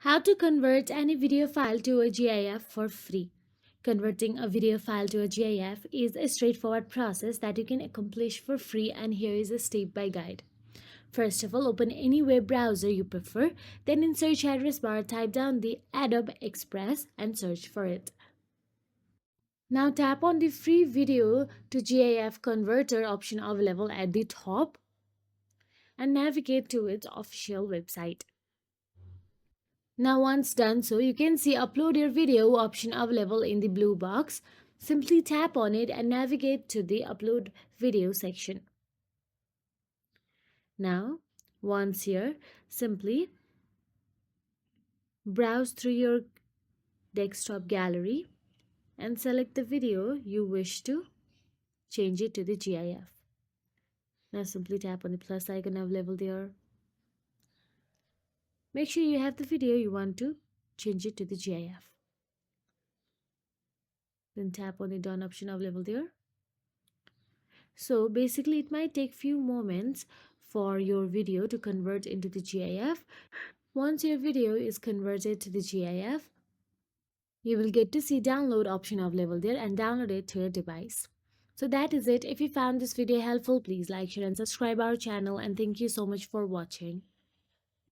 How to convert any video file to a GIF for free. Converting a video file to a GIF is a straightforward process that you can accomplish for free, and here is a step-by guide. First of all, open any web browser you prefer, then in search address bar type down the Adobe Express and search for it. Now tap on the free video to GIF converter option available at the top and navigate to its official website. Now once done so, you can see upload your video option available in the blue box. Simply tap on it and navigate to the upload video section. Now once here, simply browse through your desktop gallery and select the video you wish to change it to the GIF. Now simply tap on the plus icon available there. Make sure you have the video you want to change it to the GIF. Then tap on the done option available there. So basically it might take few moments for your video to convert into the GIF. Once your video is converted to the GIF, you will get to see download option available there and download it to your device. So that is it. If you found this video helpful, please like, share and subscribe our channel, and thank you so much for watching.